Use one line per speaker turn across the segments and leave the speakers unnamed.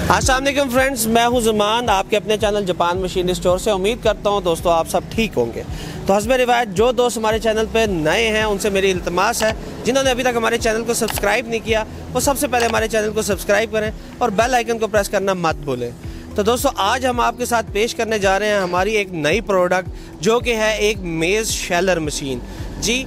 अस्सलाम वालेकुम फ्रेंड्स, मैं हूं ज़ुमान, आपके अपने चैनल जापान मशीन स्टोर से। उम्मीद करता हूं दोस्तों आप सब ठीक होंगे। तो हस्ब रिवायत जो दोस्त हमारे चैनल पे नए हैं उनसे मेरी इल्तमास है, जिन्होंने अभी तक हमारे चैनल को सब्सक्राइब नहीं किया वो सबसे पहले हमारे चैनल को सब्सक्राइब करें और बेल आइकन को प्रेस करना मत भूलें। तो दोस्तों आज हम आपके साथ पेश करने जा रहे हैं हमारी एक नई प्रोडक्ट जो कि है एक मेज़ शेलर मशीन। जी,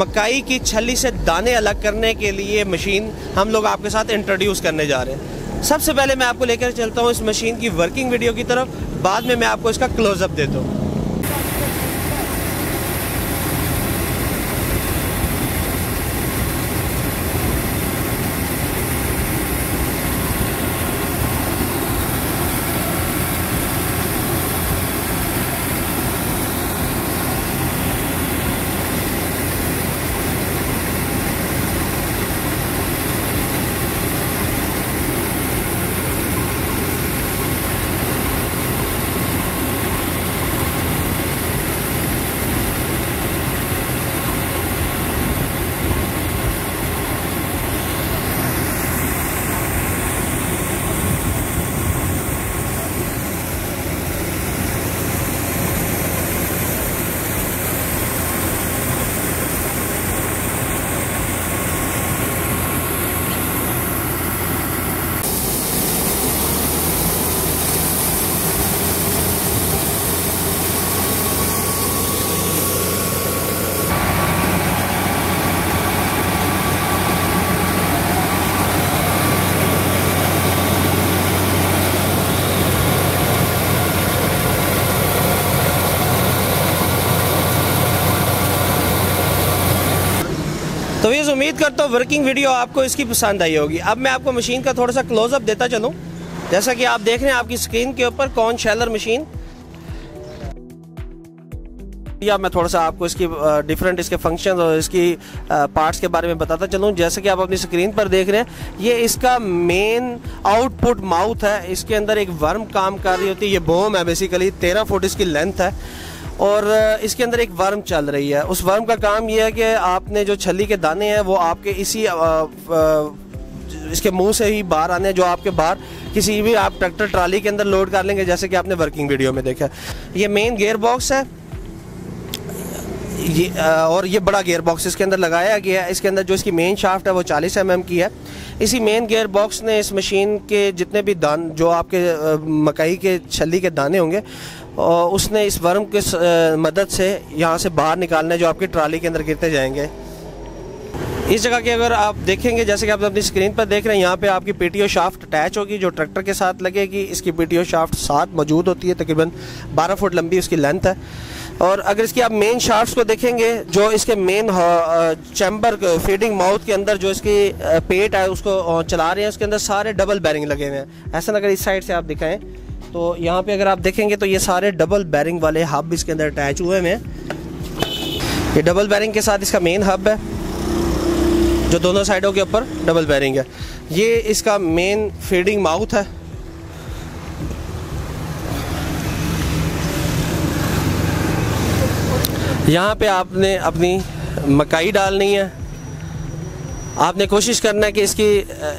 मकाई की छली से दाने अलग करने के लिए मशीन हम लोग आपके साथ इंट्रोड्यूस करने जा रहे हैं। सबसे पहले मैं आपको लेकर चलता हूँ इस मशीन की वर्किंग वीडियो की तरफ, बाद में मैं आपको इसका क्लोजअप देता हूँ। तो ये उम्मीद करता हूँ वर्किंग वीडियो आपको इसकी पसंद आई होगी। अब मैं आपको मशीन का थोड़ा सा क्लोजअप देता चलूँ। जैसा कि आप देख रहे हैं आपकी स्क्रीन के ऊपर कॉर्न शेलर मशीन, या मैं थोड़ा सा आपको इसकी डिफरेंट इसके फंक्शन और इसकी पार्ट्स के बारे में बताता चलूँ। जैसे कि आप अपनी स्क्रीन पर देख रहे हैं, ये इसका मेन आउटपुट माउथ है। इसके अंदर एक वर्म काम कर रही होती है, ये बोम है बेसिकली, 13 फुट इसकी लेंथ है और इसके अंदर एक वर्म चल रही है। उस वर्म का काम ये है कि आपने जो छली के दाने हैं वो आपके इसी इसके मुंह से ही बाहर आने, जो आपके बाहर किसी भी आप ट्रैक्टर ट्राली के अंदर लोड कर लेंगे, जैसे कि आपने वर्किंग वीडियो में देखा। ये मेन गियर बॉक्स है ये, और ये बड़ा गियर बॉक्स इसके अंदर लगाया गया है। इसके अंदर जो इसकी मेन शाफ्ट है वो 40 mm की है। इसी मेन गियर बॉक्स ने इस मशीन के जितने भी दान जो आपके मकई के छली के दाने होंगे उसने इस वर्म के मदद से यहाँ से बाहर निकालना है, जो आपकी ट्राली के अंदर गिरते जाएंगे। इस जगह के अगर आप देखेंगे, जैसे कि आप अपनी स्क्रीन पर देख रहे हैं, यहाँ पे आपकी पीटीओ शाफ्ट अटैच होगी जो ट्रैक्टर के साथ लगेगी। इसकी पीटीओ शाफ्ट साथ मौजूद होती है, तकरीबन 12 फुट लंबी उसकी लेंथ है। और अगर इसकी आप मेन शाफ्ट्स को देखेंगे, जो इसके मेन चैम्बर फीडिंग माउथ के अंदर जो इसकी पेट है उसको चला रहे हैं, उसके अंदर सारे डबल बैरिंग लगे हुए हैं। ऐसा अगर इस साइड से आप दिखाएं तो यहाँ पे अगर आप देखेंगे तो ये सारे डबल बैरिंग वाले हब इसके अंदर अटैच हुए हैं। ये डबल बैरिंग के साथ इसका मेन हब है जो दोनों साइडों के ऊपर डबल बैरिंग है। ये इसका मेन फीडिंग माउथ है। यहाँ पे आपने अपनी मकाई डालनी है। आपने कोशिश करना है कि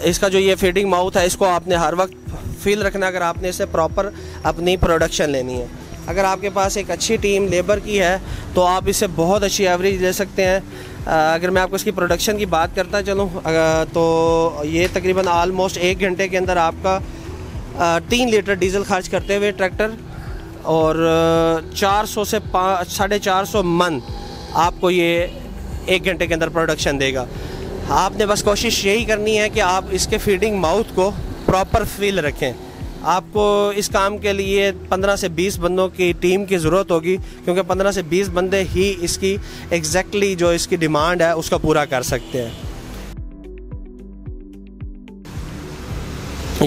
इसका जो ये फीडिंग माउथ है इसको आपने हर वक्त फील रखना, अगर आपने इसे प्रॉपर अपनी प्रोडक्शन लेनी है। अगर आपके पास एक अच्छी टीम लेबर की है तो आप इससे बहुत अच्छी एवरेज ले सकते हैं। अगर मैं आपको इसकी प्रोडक्शन की बात करता चलूँ तो ये तकरीबन आलमोस्ट 1 घंटे के अंदर आपका 3 लीटर डीजल खर्च करते हुए ट्रैक्टर और 400 से 450 मन आपको ये 1 घंटे के अंदर प्रोडक्शन देगा। आपने बस कोशिश यही करनी है कि आप इसके फीडिंग माउथ को प्रॉपर फील रखें। आपको इस काम के लिए 15 से 20 बंदों की टीम की ज़रूरत होगी, क्योंकि 15 से 20 बंदे ही इसकी एग्जैक्टली जो इसकी डिमांड है उसका पूरा कर सकते हैं।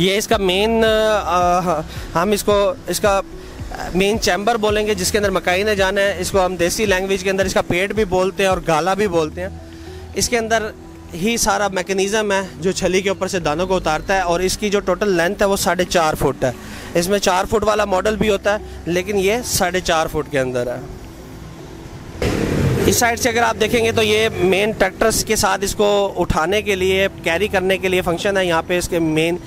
ये इसका मेन हम इसका मेन चैम्बर बोलेंगे जिसके अंदर मकाई ने जाना है। इसको हम देसी लैंग्वेज के अंदर इसका पेट भी बोलते हैं और गाला भी बोलते हैं। इसके अंदर ही सारा मैकेनिज़्म है जो छली के ऊपर से दानों को उतारता है और इसकी जो टोटल लेंथ है वो 4.5 फुट है। इसमें 4 फुट वाला मॉडल भी होता है, लेकिन ये 4.5 फुट के अंदर है। इस साइड से अगर आप देखेंगे तो ये मेन ट्रैक्टर्स के साथ इसको उठाने के लिए, कैरी करने के लिए फंक्शन है। यहाँ पे इसके मेन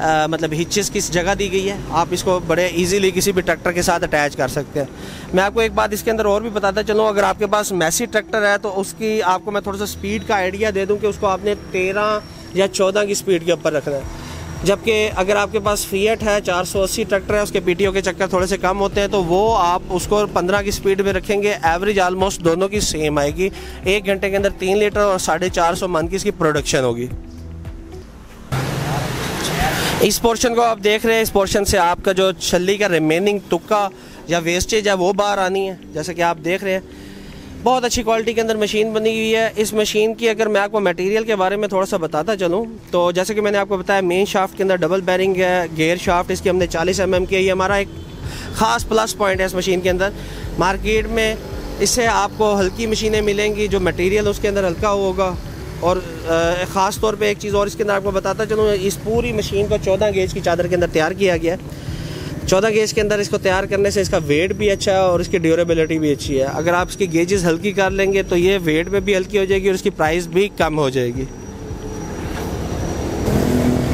मतलब हिचेस की जगह दी गई है। आप इसको बड़े इजीली किसी भी ट्रैक्टर के साथ अटैच कर सकते हैं। मैं आपको एक बात इसके अंदर और भी बताता चलूँ, अगर आपके पास मैसी ट्रैक्टर है तो उसकी आपको मैं थोड़ा सा स्पीड का आइडिया दे दूँ कि उसको आपने 13 या 14 की स्पीड के ऊपर रखना है। जबकि अगर आपके पास फिएट है 480 ट्रैक्टर है, उसके पीटीओ के चक्कर थोड़े से कम होते हैं, तो वो आप उसको 15 की स्पीड में रखेंगे, एवरेज आलमोस्ट दोनों की सेम आएगी। 1 घंटे के अंदर 3 लीटर और 450 मन की इसकी प्रोडक्शन होगी। इस पोर्शन को आप देख रहे हैं, इस पोर्शन से आपका जो छल्ली का रिमेनिंग टुक्का या वेस्टेज है वो बाहर आनी है। जैसे कि आप देख रहे हैं बहुत अच्छी क्वालिटी के अंदर मशीन बनी हुई है। इस मशीन की अगर मैं आपको मटेरियल के बारे में थोड़ा सा बताता चलूँ तो जैसे कि मैंने आपको बताया, मेन शाफ्ट के अंदर डबल बैरिंग है, गियर शाफ्ट इसकी हमने 40 mm की है। ये हमारा एक ख़ास प्लस पॉइंट है इस मशीन के अंदर। मार्केट में इससे आपको हल्की मशीनें मिलेंगी, जो मटेरियल उसके अंदर हल्का होगा। और ख़ास तौर पे एक चीज़ और इसके अंदर आपको बताता चलूँ, इस पूरी मशीन को 14 गेज की चादर के अंदर तैयार किया गया है। 14 गेज के अंदर इसको तैयार करने से इसका वेट भी अच्छा है और इसकी ड्यूरेबिलिटी भी अच्छी है। अगर आप इसकी गेजेस हल्की कर लेंगे तो ये वेट में भी हल्की हो जाएगी और इसकी प्राइस भी कम हो जाएगी।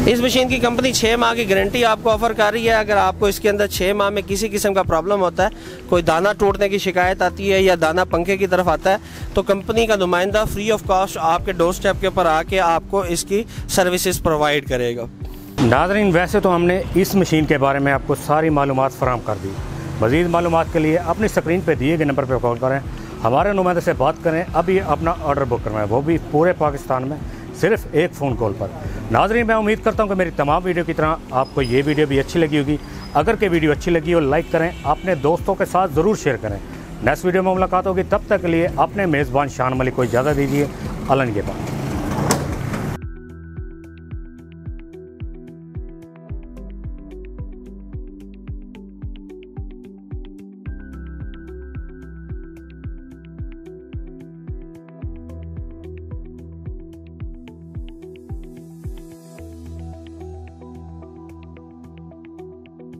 इस मशीन की कंपनी 6 माह की गारंटी आपको ऑफर कर रही है। अगर आपको इसके अंदर 6 माह में किसी किस्म का प्रॉब्लम होता है, कोई दाना टूटने की शिकायत आती है या दाना पंखे की तरफ आता है, तो कंपनी का नुमाइंदा फ्री ऑफ कॉस्ट आपके डोर स्टेप के ऊपर आके आपको इसकी सर्विसेज प्रोवाइड करेगा।
नाज़रीन, वैसे तो हमने इस मशीन के बारे में आपको सारी मालूमात फराहम कर दी। मज़ीद मालूमात के लिए अपनी स्क्रीन पे दिए गए नंबर पर कॉल करें, हमारे नुमाइंदे से बात करें, अभी अपना ऑर्डर बुक करवाएं, वो भी पूरे पाकिस्तान में सिर्फ एक फ़ोन कॉल पर। नाज़रीन, मैं उम्मीद करता हूँ कि मेरी तमाम वीडियो की तरह आपको ये वीडियो भी अच्छी लगी होगी। अगर के वीडियो अच्छी लगी हो लाइक करें, अपने दोस्तों के साथ ज़रूर शेयर करें। नेक्स्ट वीडियो में मुलाकात होगी, तब तक के लिए अपने मेज़बान शान मलिक को इजाज़त दीजिए। अल्लाह निगहबान।